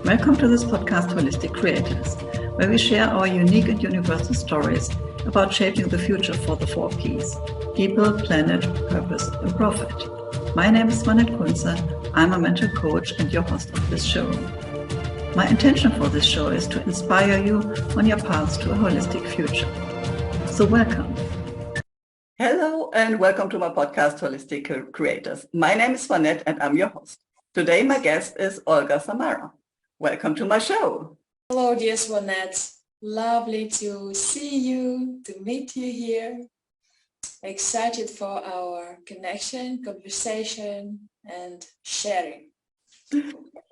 Welcome to this podcast, Holistic Creators, where we share our unique and universal stories about shaping the future for the 4 Ps: people, planet, purpose, and profit. My name is Swanette. I'm a mental coach and your host of this show. My intention for this show is to inspire you on your path to a holistic future. So welcome. Hello and welcome to my podcast, Holistic Creators. My name is Swanette and I'm your host. Today my guest is Olga Samara. Welcome to my show. Hello, dear Swanette. Lovely to see you, to meet you here. Excited for our connection, conversation, and sharing.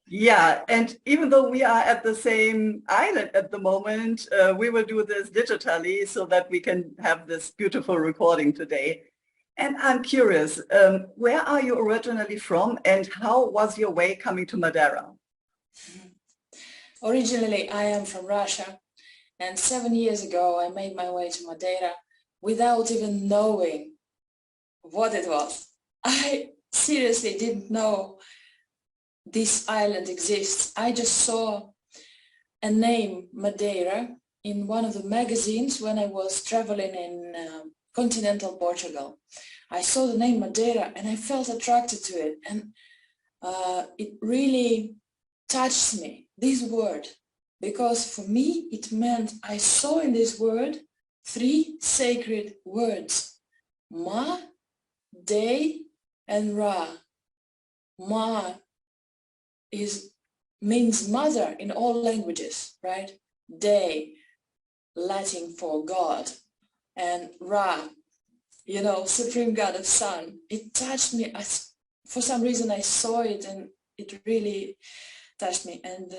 Yeah, and even though we are at the same island at the moment, we will do this digitally so that we can have this beautiful recording today. And I'm curious, where are you originally from and how was your way coming to Madeira? Originally, I am from Russia, and 7 years ago, I made my way to Madeira without even knowing what it was. I seriously didn't know this island exists. I just saw a name, Madeira, in one of the magazines when I was traveling in continental Portugal. I saw the name Madeira and I felt attracted to it, and it really touched me, this word, because for me it meant I saw in this word 3 sacred words: Ma, De, and Ra. Ma means mother in all languages, right? De, Latin for God, and Ra, supreme god of sun. It touched me. For some reason I saw it and it really touched me, and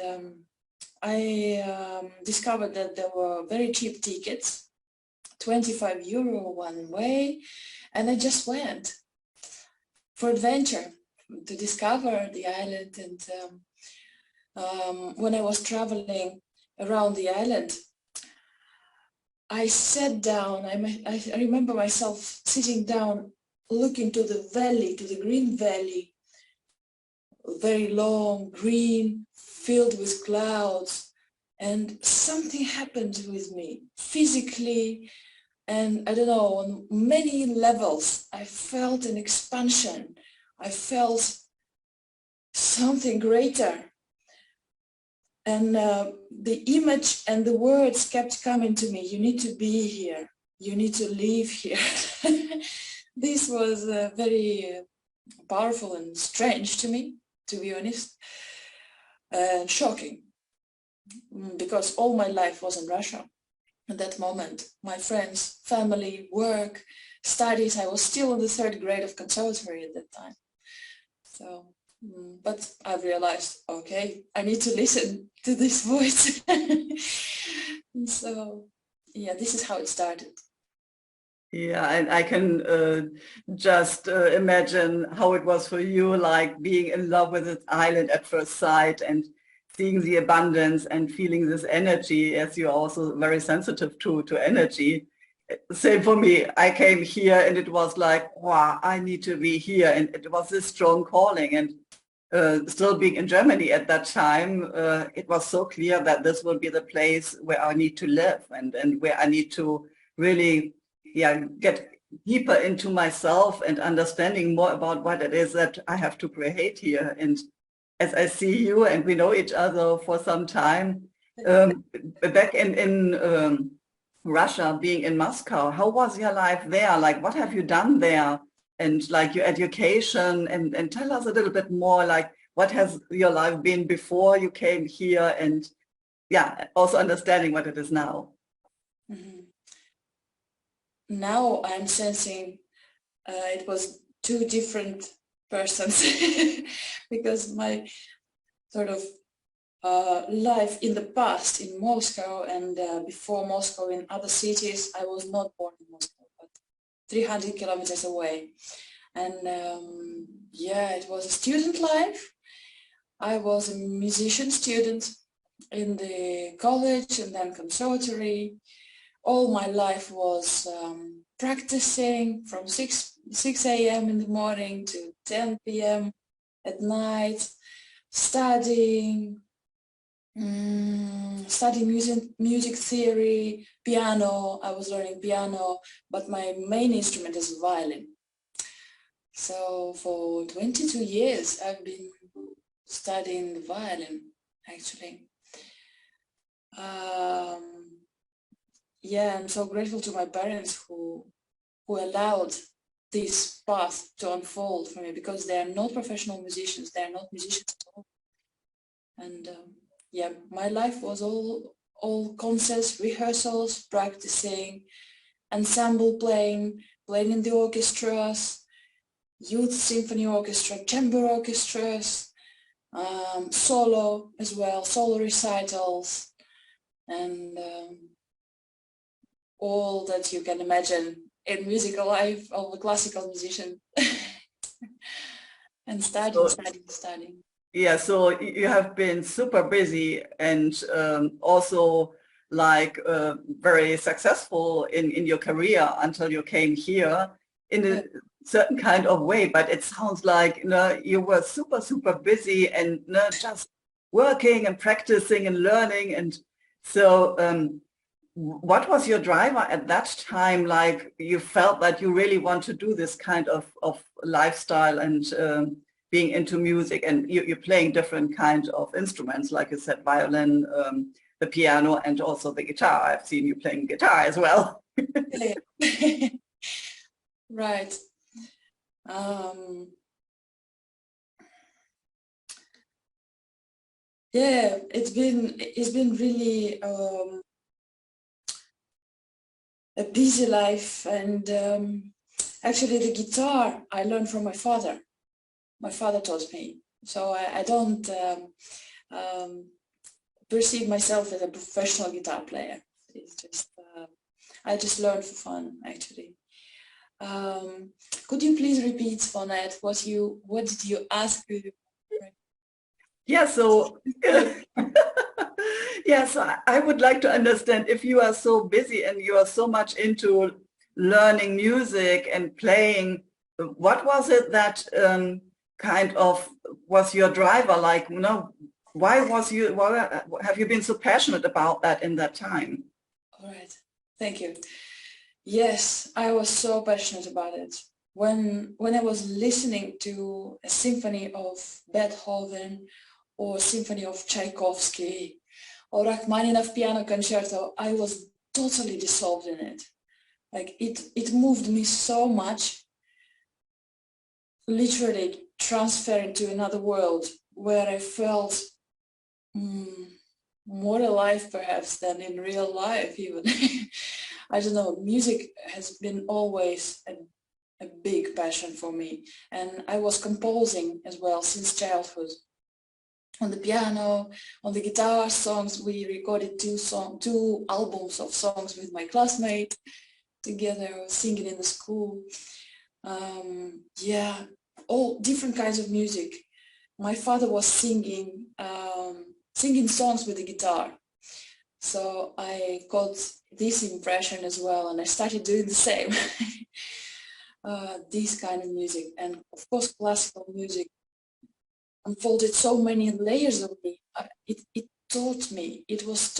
I discovered that there were very cheap tickets, €25 one way, and I just went for adventure to discover the island. And when I was traveling around the island, I sat down. I remember myself sitting down, looking to the valley, to the green valley, very long, green, filled with clouds, and something happened with me physically, and I don't know, on many levels. I felt an expansion. I felt something greater, and the image and the words kept coming to me. You need to be here. You need to live here. This was very powerful and strange to me, to be honest, and shocking, because all my life was in Russia at that moment. My friends, family, work, studies. I was still in the 3rd grade of conservatory at that time. So, but I realized, okay, I need to listen to this voice. So, yeah, this is how it started. Yeah, and I can just imagine how it was for you, like being in love with this island at first sight and seeing the abundance and feeling this energy, as you're also very sensitive to energy. Same for me. I came here and it was like, wow, I need to be here. And it was this strong calling. And still being in Germany at that time, it was so clear that this will be the place where I need to live and where I need to really get deeper into myself and understanding more about what it is that I have to create here. And as I see you and we know each other for some time, back in Russia, being in Moscow, how was your life there? Like, what have you done there? And like your education, and tell us a little bit more, like what has your life been before you came here, and also understanding what it is now. Mm-hmm. Now I'm sensing it was 2 different persons because my sort of life in the past in Moscow and before Moscow in other cities. I was not born in Moscow, but 300 kilometers away. And it was a student life. I was a musician student in the college and then conservatory. All my life was practicing from 6 a.m. in the morning to 10 p.m. at night, studying, studying music theory, piano. I was learning piano, but my main instrument is violin. So for 22 years, I've been studying the violin, actually. Yeah, I'm so grateful to my parents who allowed this path to unfold for me, because they are not professional musicians. They are not musicians at all. And yeah, my life was all concerts, rehearsals, practicing, ensemble playing in the orchestras, youth symphony orchestra, chamber orchestras, solo as well, solo recitals, and all that you can imagine in musical life of a classical musician. And studying. Yeah, so you have been super busy and also like very successful in your career until you came here in a certain kind of way. But it sounds like, you know, you were super busy and, you know, just working and practicing and learning. And so what was your driver at that time? Like you felt that you really want to do this kind of lifestyle and being into music, and you're playing different kinds of instruments, like you said, violin, the piano, and also the guitar. I've seen you playing guitar as well. Right. Yeah, it's been really a busy life, and actually the guitar I learned from my father. My father taught me, so I don't perceive myself as a professional guitar player. It's just I just learned for fun, actually. Could you please repeat, Swanette, what did you ask? Yeah, so yes, I would like to understand, if you are so busy and you are so much into learning music and playing, what was it that kind of was your driver? Like, you know, why have you been so passionate about that in that time? All right, thank you. Yes, I was so passionate about it. When I was listening to a symphony of Beethoven or a symphony of Tchaikovsky or Rachmaninoff piano concerto, I was totally dissolved in it. Like it moved me so much, literally transferring to another world where I felt more alive perhaps than in real life even. I don't know, music has been always a big passion for me, and I was composing as well since childhood. On the piano, on the guitar, songs. We recorded two albums of songs with my classmate together, singing in the school. Yeah, all different kinds of music. My father was singing songs with the guitar. So I got this impression as well, and I started doing the same. This kind of music, and of course classical music unfolded so many layers of me. It taught me. It was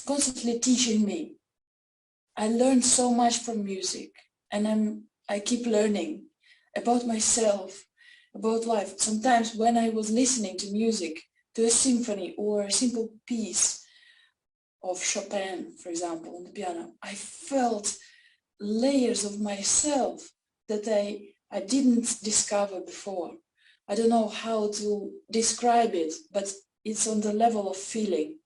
constantly teaching me. I learned so much from music, and I keep learning about myself, about life. Sometimes when I was listening to music, to a symphony or a simple piece of Chopin, for example, on the piano, I felt layers of myself that I didn't discover before. I don't know how to describe it, but it's on the level of feeling.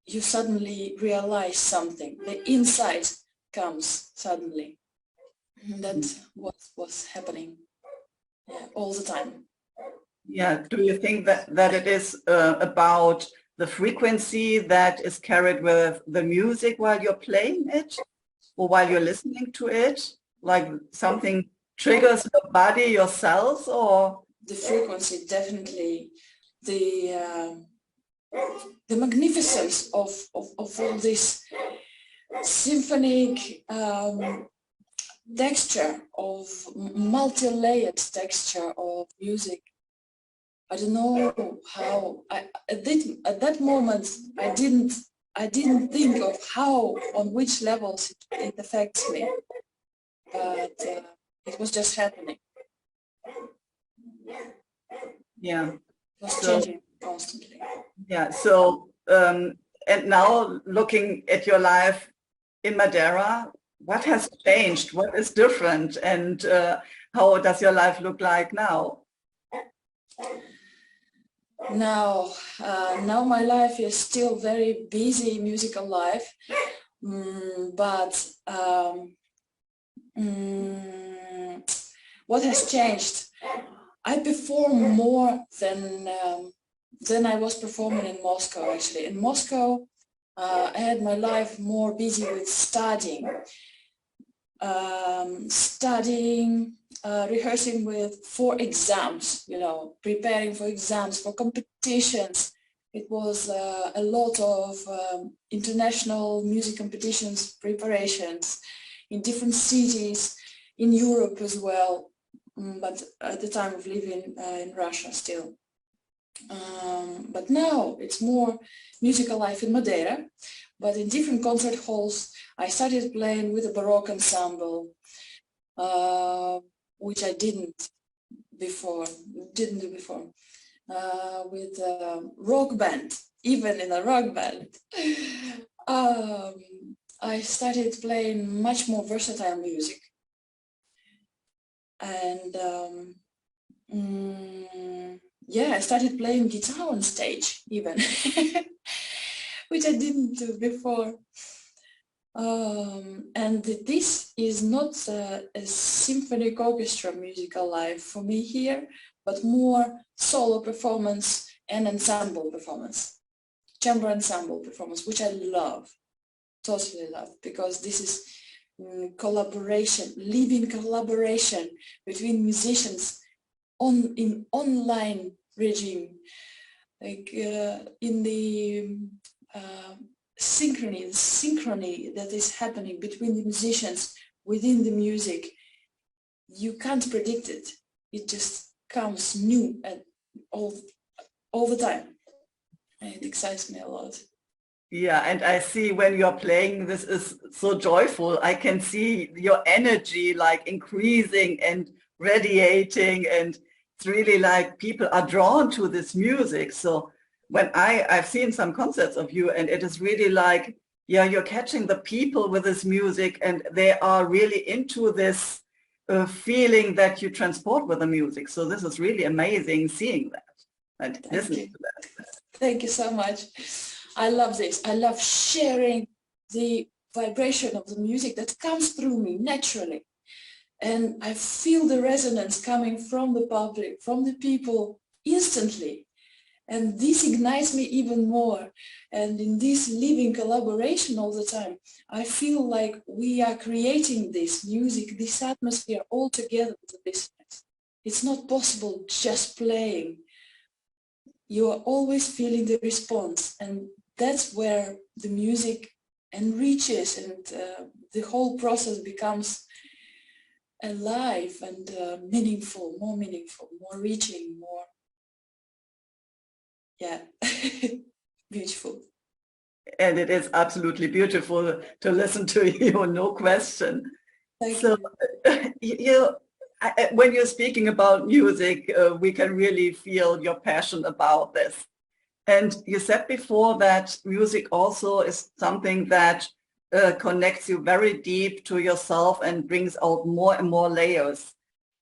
You suddenly realize something. The insight comes suddenly. And that's what was happening all the time. Yeah, do you think that it is about the frequency that is carried with the music while you're playing it or while you're listening to it? Like something triggers your body, your cells, or? The frequency, definitely. The magnificence of all this symphonic texture, of multi-layered texture of music. I don't know how. At that moment, I didn't think of how, on which levels it affects me, but it was just happening. Yeah. It was changing constantly. Yeah. So, and now looking at your life in Madeira, what has changed? What is different? And how does your life look like now? Now my life is still very busy musical life, but what has changed? I perform more than I was performing in Moscow. Actually, in Moscow, I had my life more busy with studying, rehearsing for exams, preparing for exams, for competitions. It was a lot of international music competitions preparations in different cities, in Europe as well, but at the time of living in Russia still. But now it's more musical life in Madeira, but in different concert halls. I started playing with a Baroque ensemble, which I didn't do before, with a rock band, even in a rock band. I started playing much more versatile music. And yeah, I started playing guitar on stage even, which I didn't do before. And this is not a symphonic orchestra musical life for me here, but more solo performance and ensemble performance, chamber ensemble performance, which I love, totally love, because this is collaboration, living collaboration between musicians in online regime, like in the synchrony that is happening between the musicians within the music. You can't predict it. It just comes new and all the time. And it excites me a lot. Yeah, and I see when you're playing, this is so joyful. I can see your energy like increasing and radiating, and it's really like people are drawn to this music. So when I've seen some concerts of you, and it is really like, yeah, you're catching the people with this music, and they are really into this feeling that you transport with the music. So this is really amazing seeing that and listening to that. Thank you so much. I love this. I love sharing the vibration of the music that comes through me naturally. And I feel the resonance coming from the public, from the people instantly. And this ignites me even more. And in this living collaboration all the time, I feel like we are creating this music, this atmosphere all together with the listeners. It's not possible just playing. You are always feeling the response, and that's where the music enriches, and the whole process becomes alive and meaningful, more reaching, more, yeah, beautiful. And it is absolutely beautiful to listen to you, no question. Thank so you. When you're speaking about music, we can really feel your passion about this. And you said before that music also is something that connects you very deep to yourself and brings out more and more layers.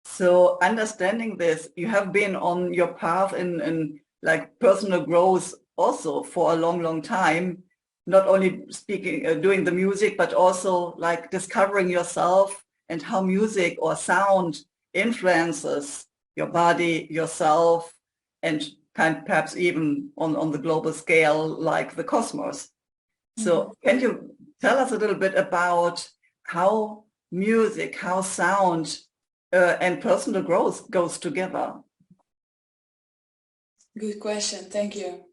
So understanding this, you have been on your path in like personal growth also for a long, long time, not only doing the music, but also like discovering yourself and how music or sound influences your body, yourself, and perhaps even on the global scale, like the cosmos. So can you tell us a little bit about how music, how sound and personal growth goes together? Good question. Thank you.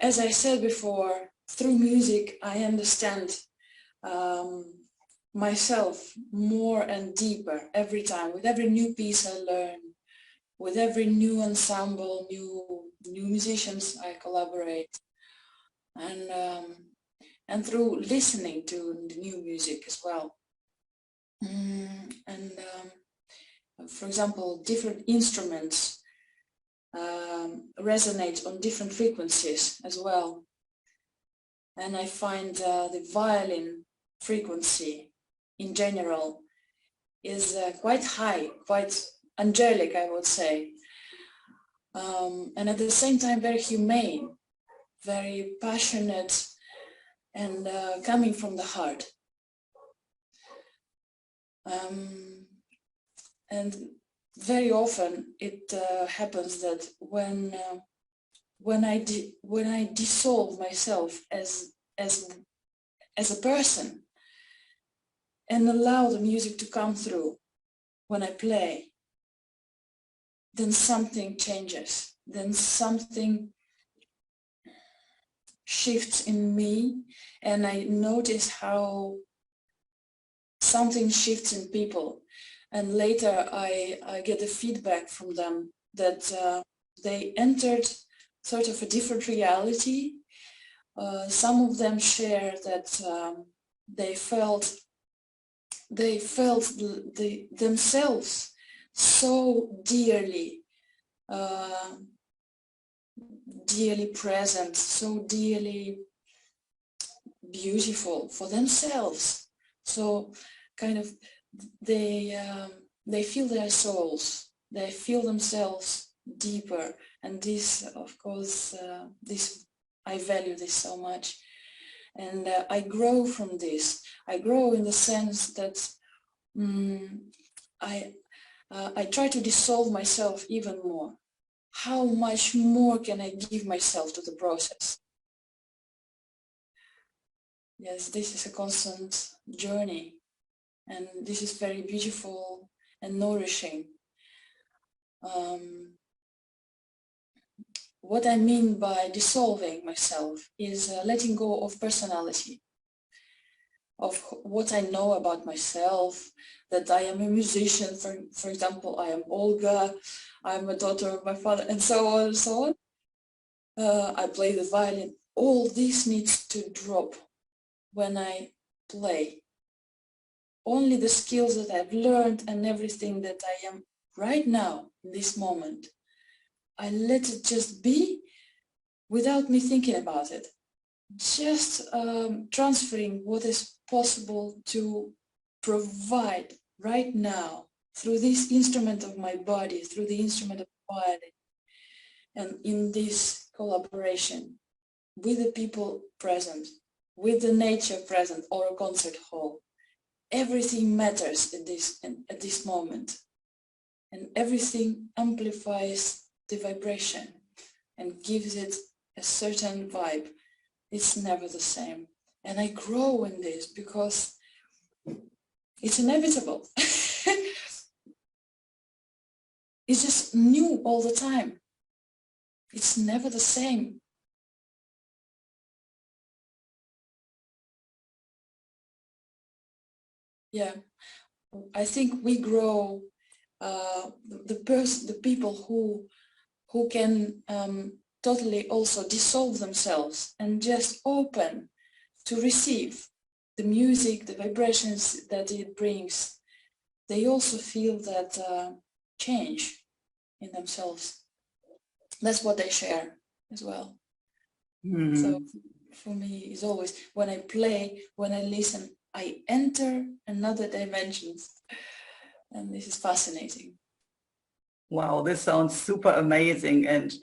As I said before, through music, I understand myself more and deeper every time. With every new piece I learn, with every new ensemble, new musicians I collaborate, and through listening to the new music as well. For example, different instruments resonate on different frequencies as well. And I find the violin frequency in general is quite high, quite angelic, I would say. And at the same time, very humane, very passionate, and coming from the heart. And very often it happens that when I dissolve myself as a person and allow the music to come through when I play, then something changes, then something shifts in me, and I notice how something shifts in people. And later I get the feedback from them that they entered sort of a different reality. Some of them share that they felt themselves so dearly present, so dearly beautiful for themselves. So kind of they feel their souls, they feel themselves deeper, and this, of course, I value this so much, and I grow from this. I grow in the sense that I try to dissolve myself even more. How much more can I give myself to the process? Yes, this is a constant journey, and this is very beautiful and nourishing. What I mean by dissolving myself is letting go of personality, of what I know about myself, that I am a musician, for example, I am Olga, I'm a daughter of my father, and so on and so on. I play the violin. All this needs to drop when I play. Only the skills that I've learned and everything that I am right now, in this moment, I let it just be without me thinking about it. Just transferring what is possible to provide right now through this instrument of my body, through the instrument of my body, and in this collaboration with the people present, with the nature present, or a concert hall. Everything matters at this moment, and everything amplifies the vibration and gives it a certain vibe. It's never the same, and I grow in this because it's inevitable. It's just new all the time. It's never the same. Yeah, I think we grow. The people who can totally also dissolve themselves and just open to receive the music, the vibrations that it brings, they also feel that change in themselves. That's what they share as well. Mm-hmm. So for me, it's always when I play, when I listen, I enter another dimension, and this is fascinating. Wow, this sounds super amazing. And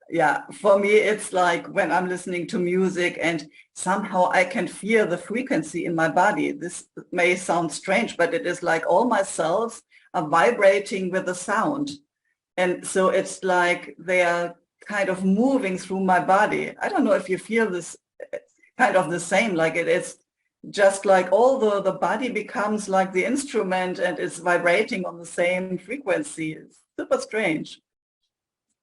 yeah, for me, it's like when I'm listening to music and somehow I can feel the frequency in my body. This may sound strange, but it is like all my cells are vibrating with the sound. And so it's like they are kind of moving through my body. I don't know if you feel this kind of the same, like it is just like all the body becomes like the instrument and it's vibrating on the same frequency. It's super strange.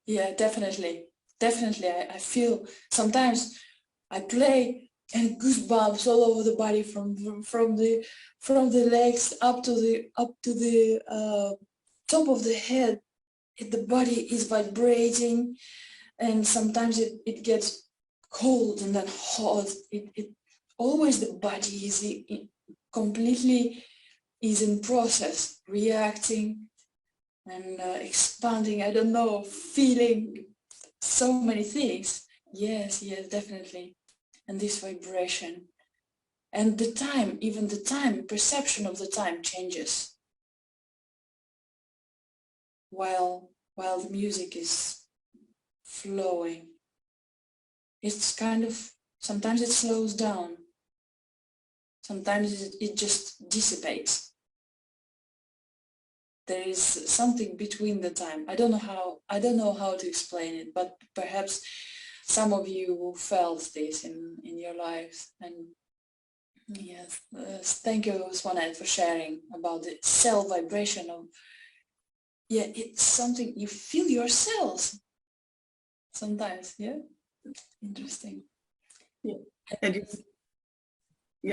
Yeah, definitely. Definitely. I feel sometimes I play and goosebumps all over the body from the legs up to the top of the head. the body is vibrating, and sometimes it gets cold and then hot. It always, the body is completely is in process, reacting and expanding, I don't know, feeling so many things. Yes, definitely. And this vibration. And the time, even the time, perception of the time changes while the music is flowing. It's kind of, sometimes it slows down. Sometimes it just dissipates. There is something between the time. I don't know how to explain it, but perhaps some of you felt this in your lives. And yes, thank you, Swanette, for sharing about the cell vibration of, yeah, it's something you feel yourselves sometimes. Yeah, interesting. Yeah, and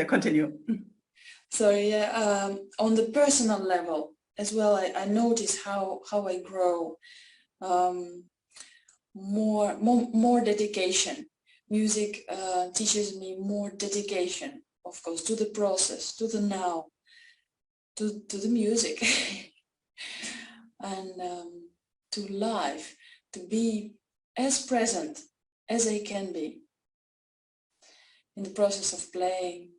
continue. So yeah, on the personal level as well, I notice how I grow. More dedication. Music teaches me more dedication, of course, to the process, to the now, to the music, and to life, to be as present as I can be in the process of playing.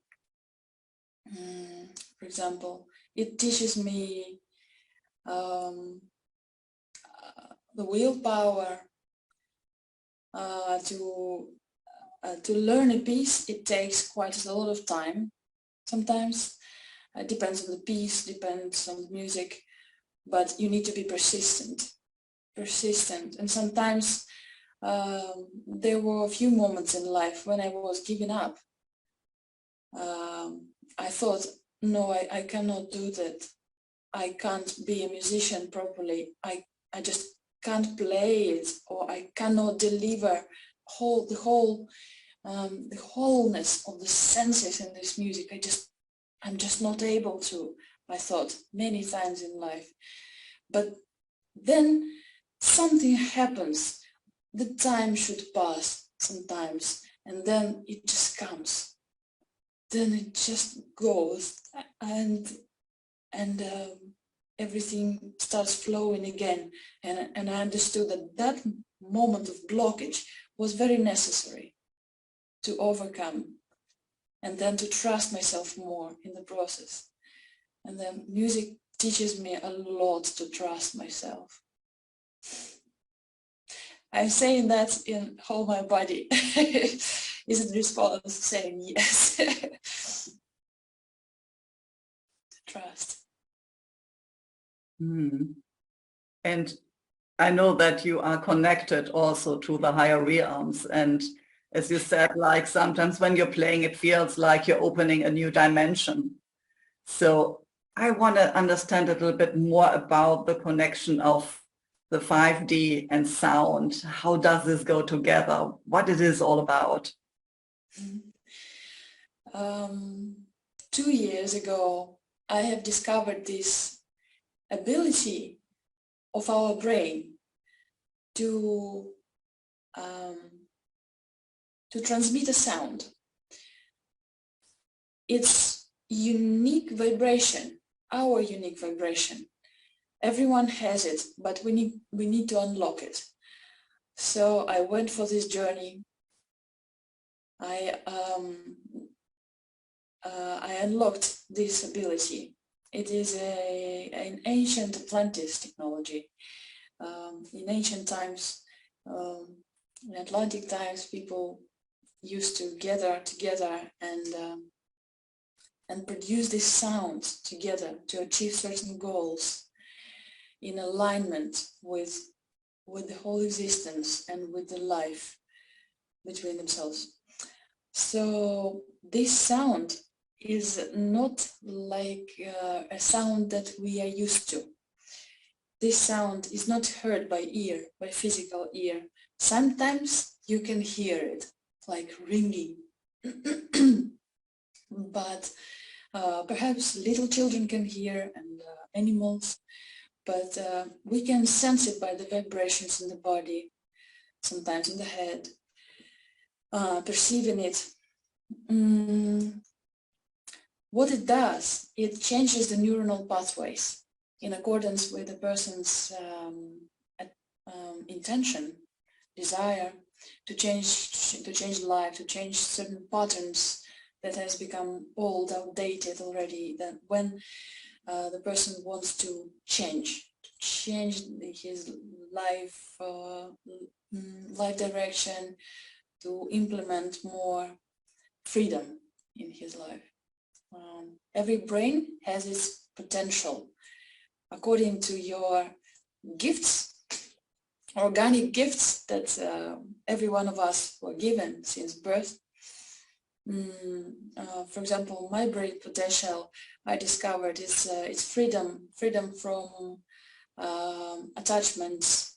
For example, it teaches me the willpower to learn a piece. It takes quite a lot of time. Sometimes it depends on the piece, depends on the music, but you need to be persistent. And sometimes there were a few moments in life when I was giving up. I thought, no, I cannot do that. I can't be a musician properly. I just can't play it, or I cannot deliver the wholeness of the senses in this music. I'm just not able to, I thought many times in life. But then something happens. The time should pass sometimes, and then it just comes. Then it just goes, and everything starts flowing again. And I understood that moment of blockage was very necessary to overcome, and then to trust myself more in the process. And then music teaches me a lot to trust myself. I'm saying that in whole my body. Is it response saying yes? Trust. And I know that you are connected also to the higher realms. And as you said, like sometimes when you're playing, it feels like you're opening a new dimension. So I want to understand a little bit more about the connection of the 5D and sound. How does this go together? What it is all about? 2 years ago, I have discovered this ability of our brain to transmit a sound. It's unique vibration, our unique vibration. Everyone has it, but we need to unlock it. So I went for this journey. I unlocked this ability. It is an ancient Atlantis technology. In ancient times, in Atlantic times, people used to gather together and produce this sound together to achieve certain goals in alignment with the whole existence and with the life between themselves. So this sound is not like a sound that we are used to. This sound is not heard by ear, by physical ear. Sometimes you can hear it, like ringing. But perhaps little children can hear, and animals. but we can sense it by the vibrations in the body, sometimes in the head, perceiving it. What it does, it changes the neuronal pathways in accordance with the person's intention, desire to change life, to change certain patterns that has become old, outdated already. That when the person wants to change his life direction, to implement more freedom in his life. Every brain has its potential according to your gifts, organic gifts that every one of us were given since birth. For example, my brain potential, I discovered it's freedom from attachments,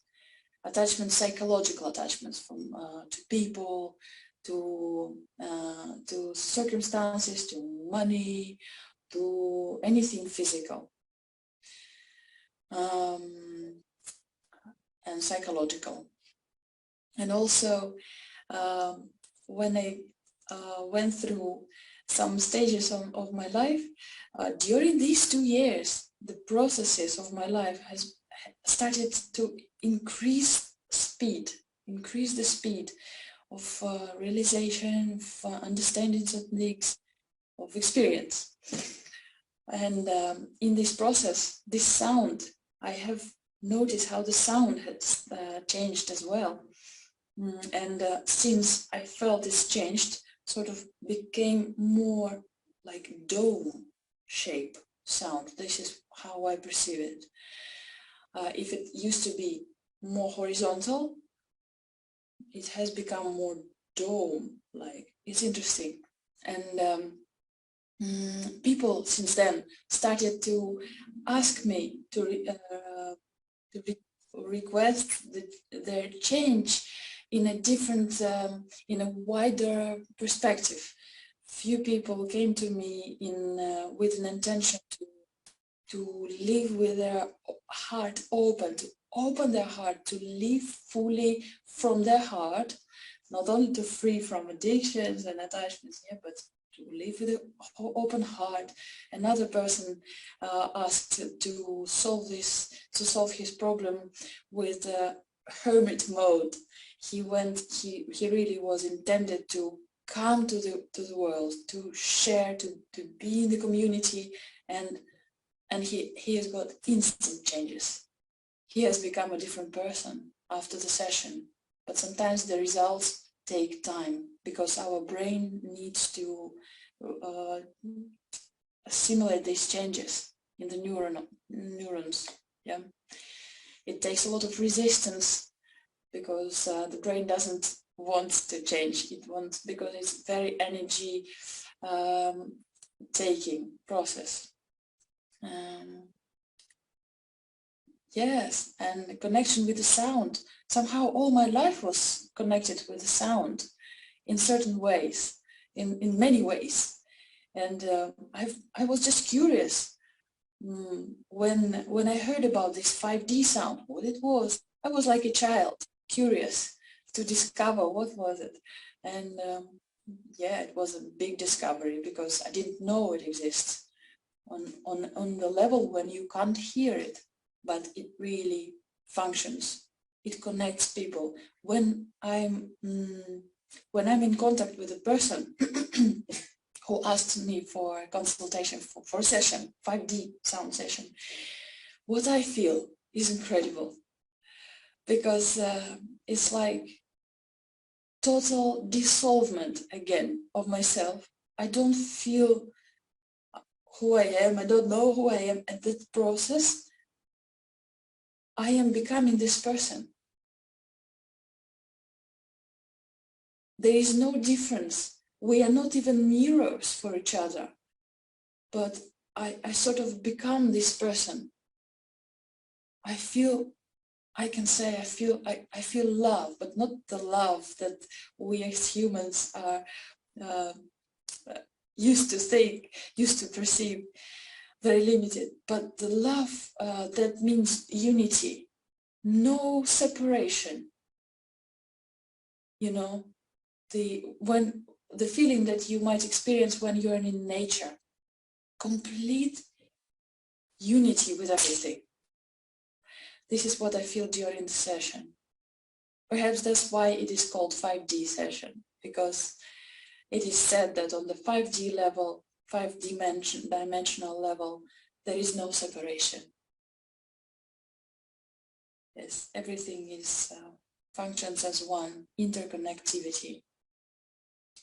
psychological attachments from to people, to circumstances, to money, to anything physical and psychological. And also when I went through some stages of my life, during these 2 years, the processes of my life has started to increase the speed of realization, of understanding techniques, of experience. And in this process, this sound, I have noticed how the sound has changed as well. And since I felt this changed, sort of became more like dome shape sound. This is how I perceive it. If it used to be more horizontal, it has become more dome-like. It's interesting. And people since then started to ask me to request their change in a different, in a wider perspective. Few people came to me with an intention to live with their heart open, to open their heart, to live fully from their heart, not only to free from addictions and attachments, yeah, but to live with an open heart. Another person asked to solve his problem with hermit mode. He really was intended to come to the world, to share, to be in the community, and he has got instant changes. He has become a different person after the session, but sometimes the results take time because our brain needs to assimilate these changes in the neurons. Yeah, it takes a lot of resistance because the brain doesn't want to change. It wants, because it's very energy taking process. Yes, and the connection with the sound. Somehow all my life was connected with the sound in certain ways, in many ways. And I was just curious when I heard about this 5D sound, what it was. I was like a child, curious to discover what was it. And yeah, it was a big discovery because I didn't know it exists on the level when you can't hear it, but it really functions. It connects people. When I'm in contact with a person who asks me for a consultation, for a session, 5D sound session, what I feel is incredible, because it's like total dissolvement again of myself. I don't feel who I am. I don't know who I am. At that process, I am becoming this person. There is no difference. We are not even mirrors for each other, but I sort of become this person. I feel love, but not the love that we as humans are used to think, used to perceive. very limited. But the love, that means unity, no separation. You know, the feeling that you might experience when you're in nature, complete unity with everything. This is what I feel during the session. Perhaps that's why it is called 5D session, because it is said that on the 5D level, dimensional level, there is no separation. Yes, everything is functions as one, interconnectivity.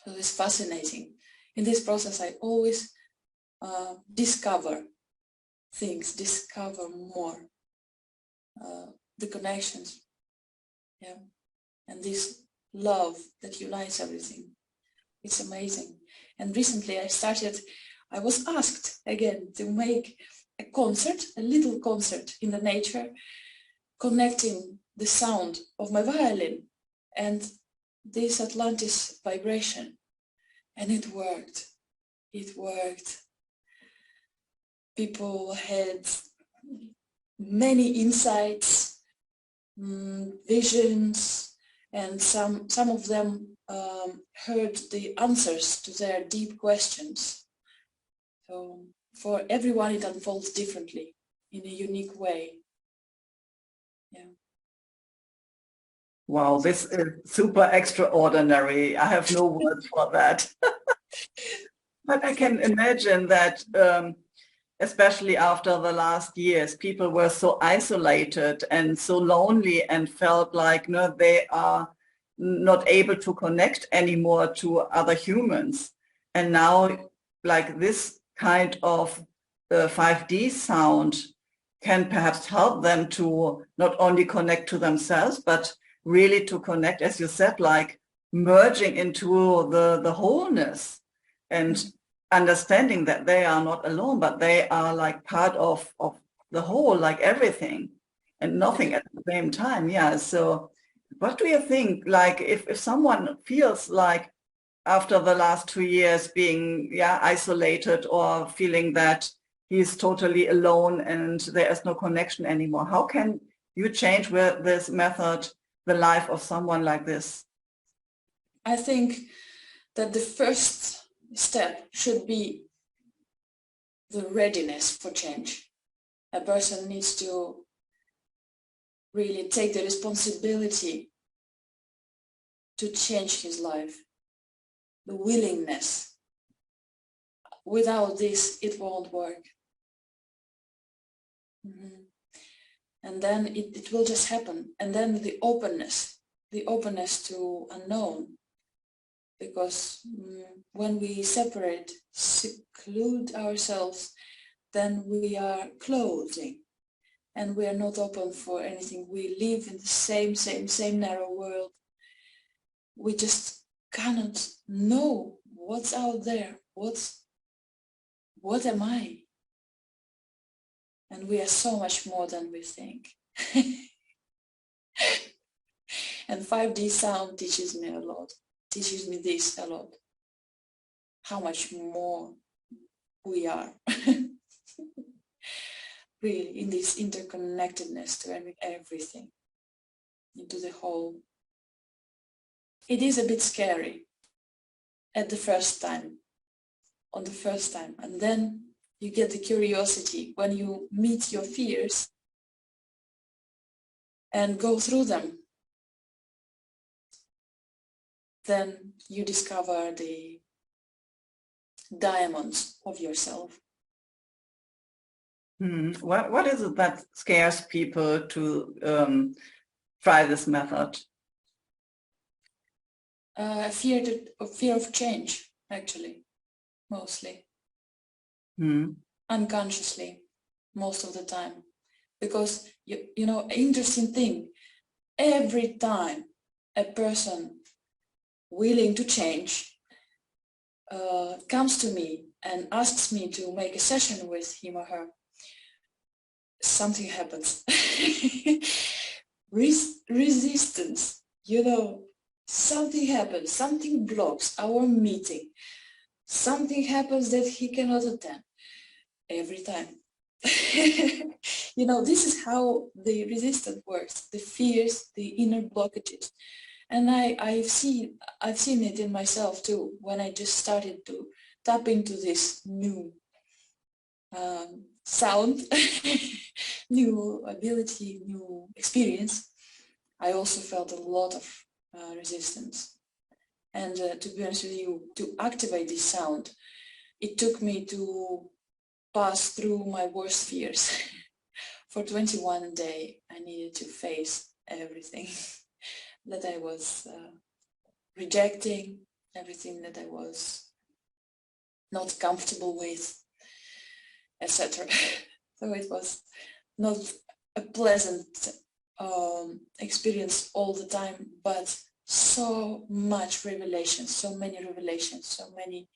So it's fascinating. In this process, I always discover things, discover more, the connections, yeah, and this love that unites everything. It's amazing. And recently I was asked again to make a concert, a little concert in the nature, connecting the sound of my violin and this Atlantis vibration. And it worked. It worked. People had many insights, visions, and some of them heard the answers to their deep questions. So for everyone it unfolds differently, in a unique way. Yeah. Wow, this is super extraordinary. I have no words for that. But I can imagine that, especially after the last years, people were so isolated and so lonely and felt like, no, they are not able to connect anymore to other humans. And now, like this kind of 5D sound can perhaps help them to not only connect to themselves, but really to connect, as you said, like merging into the wholeness and understanding that they are not alone, but they are like part of the whole, like everything and nothing at the same time. Yeah. So what do you think, like if someone feels like after the last 2 years being isolated or feeling that he's totally alone and there is no connection anymore, how can you change with this method the life of someone like this? I think that the first step should be the readiness for change. A person needs to really take the responsibility to change his life, the willingness. Without this, it won't work. And then it will just happen. And then the openness to unknown. Because when we separate, seclude ourselves, then we are closing. And we are not open for anything. We live in the same narrow world. We just cannot know what's out there. What am I? And we are so much more than we think. And 5D sound teaches me a lot, teaches me this a lot. How much more we are. Really, in this interconnectedness to everything, into the whole. It is a bit scary at the first time, on the first time, and then you get the curiosity when you meet your fears and go through them. Then you discover the diamonds of yourself. What is it that scares people to try this method? Fear of change, actually, mostly. Unconsciously, most of the time. Because, you know, interesting thing, every time a person willing to change comes to me and asks me to make a session with him or her, something happens. Resistance, you know, something happens, something blocks our meeting, something happens that he cannot attend. every time. You know, this is how the resistance works, the fears, the inner blockages. And I've seen it in myself too, when I just started to tap into this new sound, new ability, new experience. I also felt a lot of resistance. And to be honest with you, to activate this sound, it took me to pass through my worst fears. For 21 days, I needed to face everything that I was rejecting, everything that I was not comfortable with, etc. So it was not a pleasant experience all the time, but so much revelation, so many revelations, so many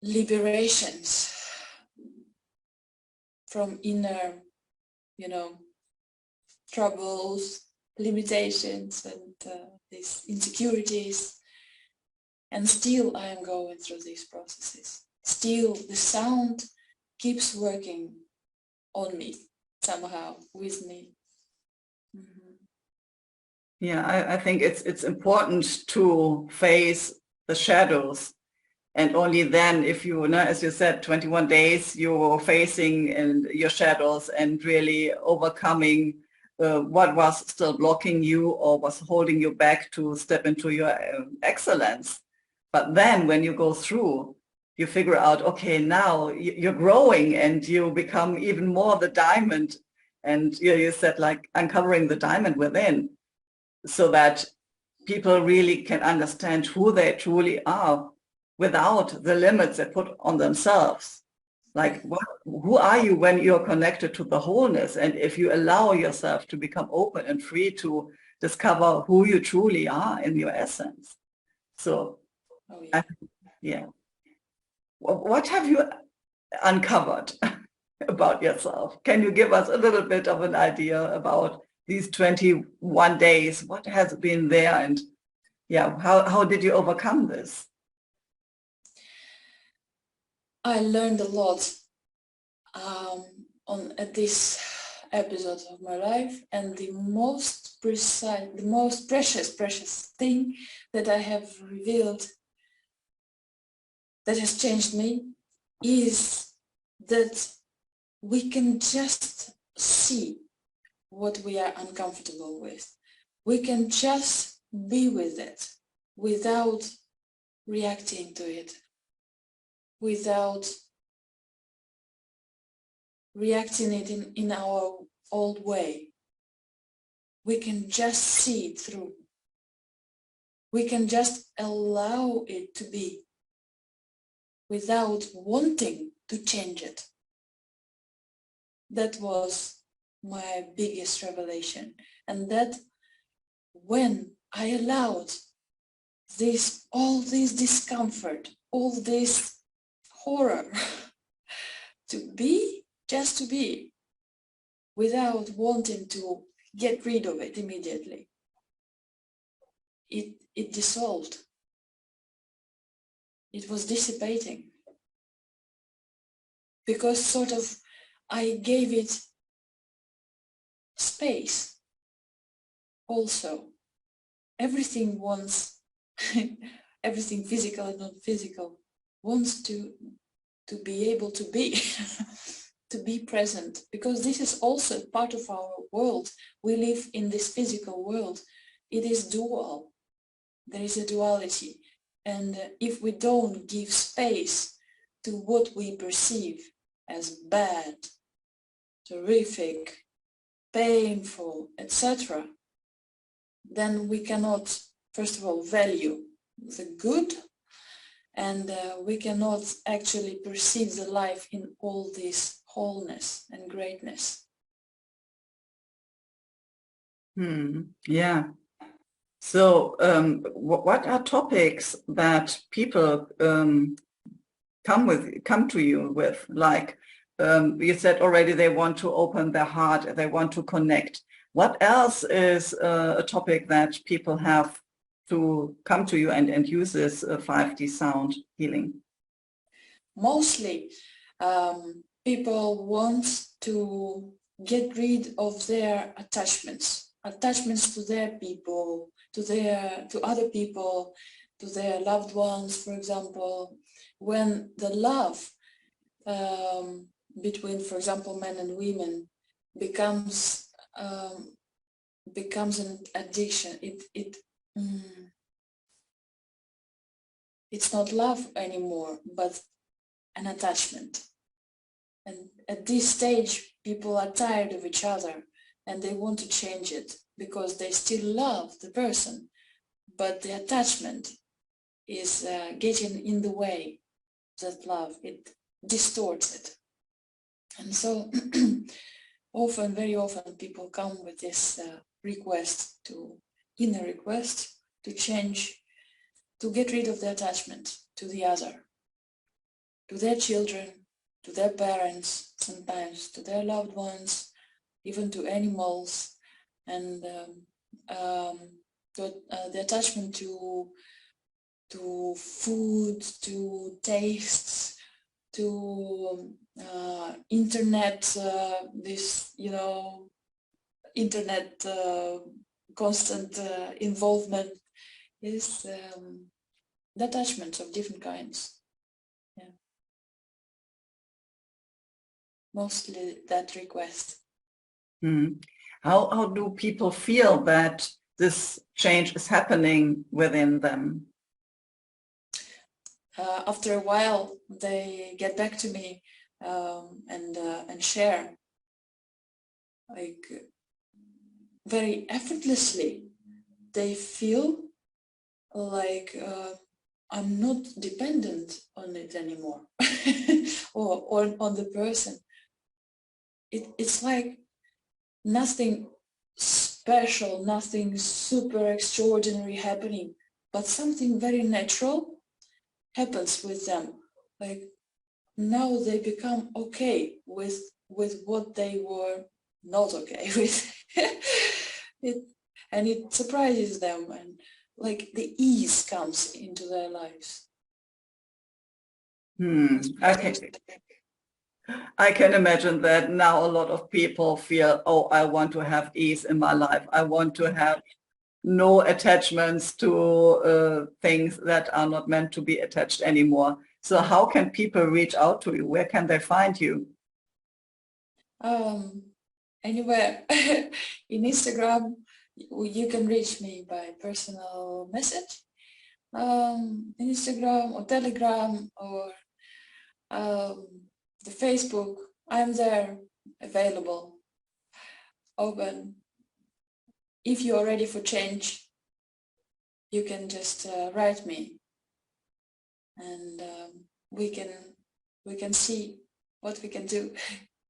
liberations from inner, you know, troubles, limitations, and these insecurities. And still I am going through these processes. Still the sound keeps working on me somehow, with me. Mm-hmm. Yeah, I think it's important to face the shadows. And only then, if you know, as you said, 21 days, you're facing and your shadows and really overcoming what was still blocking you or was holding you back to step into your excellence. But then when you go through, you figure out, okay, now you're growing and you become even more the diamond. And you said like uncovering the diamond within, so that people really can understand who they truly are without the limits they put on themselves. Like, who are you when you're connected to the wholeness? And if you allow yourself to become open and free to discover who you truly are in your essence. So, oh, yeah. Yeah. What have you uncovered about yourself? Can you give us a little bit of an idea about these 21 days? What has been there? And yeah, how did you overcome this? I learned a lot at this episode of my life, and the most precise, the most precious thing that I have revealed that has changed me is that we can just see what we are uncomfortable with. We can just be with it without reacting to it, without reacting it in our old way. We can just see it through. We can just allow it to be without wanting to change it. That was my biggest revelation. And that when I allowed all this discomfort, all this horror to be, just to be, without wanting to get rid of it immediately, it dissolved. It was dissipating. Because sort of I gave it space also. Everything wants, everything physical and non-physical, wants to be able to be, to be present, because this is also part of our world. We live in this physical world. It is dual. There is a duality. And if we don't give space to what we perceive as bad, terrific, painful, etc., then we cannot, first of all, value the good, and we cannot actually perceive the life in all this wholeness and greatness. Yeah. So what are topics that people come to you with? Like you said already, they want to open their heart, they want to connect. What else is a topic that people have to come to you and use this 5D sound healing? Mostly People want to get rid of their attachments to their people, to other people, to their loved ones, for example. When the love between, for example, men and women becomes an addiction, it's not love anymore, but an attachment. And at this stage, people are tired of each other and they want to change it because they still love the person, but the attachment is getting in the way of that love. It distorts it. And so very often people come with this inner request to change, to get rid of the attachment to the other, to their children, to their parents, sometimes to their loved ones, even to animals, and the attachment to food, to tastes, to internet, internet constant involvement is the attachments of different kinds. Yeah. Mostly that request. How do people feel that this change is happening within them? After a while, they get back to me and share, like, very effortlessly. They feel like I'm not dependent on it anymore, or on the person. It's like nothing special, nothing super extraordinary happening, but something very natural happens with them. Like now they become okay with what they were not okay with. And it surprises them, and like the ease comes into their lives. Okay. I can imagine that now a lot of people feel, oh, I want to have ease in my life. I want to have no attachments to things that are not meant to be attached anymore. So how can people reach out to you? Where can they find you? Anywhere. In Instagram, you can reach me by personal message. Instagram or Telegram or the Facebook. I'm there, available, open. If you are ready for change, you can just write me, and we can see what we can do.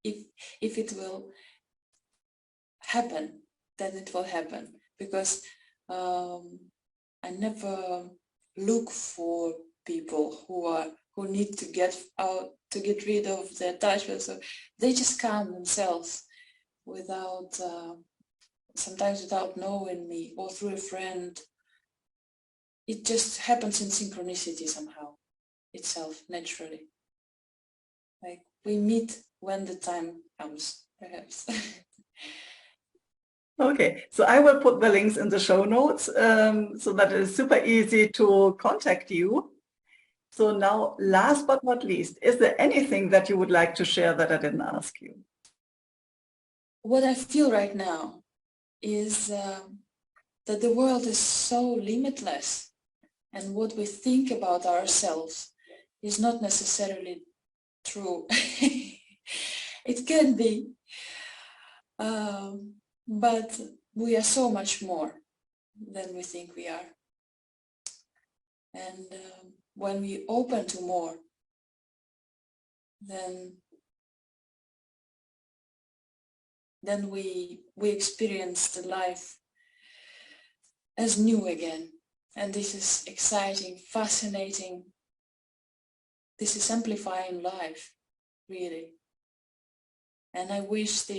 If it will happen, then it will happen, because I never look for people who need to get rid of their attachment. So they just come themselves without sometimes without knowing me, or through a friend. It just happens in synchronicity somehow, itself, naturally. Like we meet when the time comes, perhaps. Okay, so I will put the links in the show notes so that it is super easy to contact you. So now, last but not least, is there anything that you would like to share that I didn't ask you? What I feel right now is that the world is so limitless, and what we think about ourselves is not necessarily true. It can be, but we are so much more than we think we are. And when we open to more, then we experience the life as new again. And this is exciting, fascinating. This is amplifying life, really. And I wish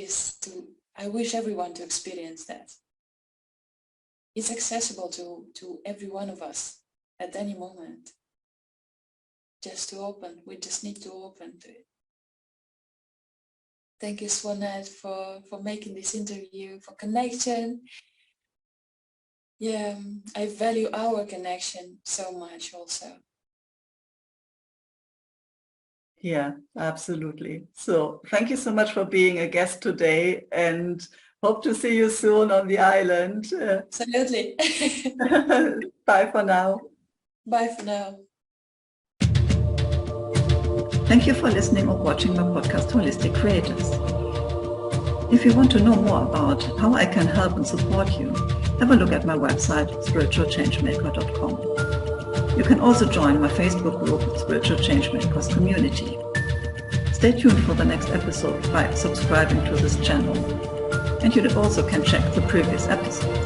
everyone to experience that. It's accessible to every one of us at any moment. Just to open, we just need to open to it. Thank you, Swanette, for making this interview, for connection. Yeah, I value our connection so much also. Yeah, absolutely. So thank you so much for being a guest today, and hope to see you soon on the island. Absolutely. Bye for now. Bye for now. Thank you for listening or watching my podcast, Holistic Creators. If you want to know more about how I can help and support you, have a look at my website, spiritualchangemaker.com. You can also join my Facebook group, Spiritual Changemakers Community. Stay tuned for the next episode by subscribing to this channel. And you also can check the previous episodes.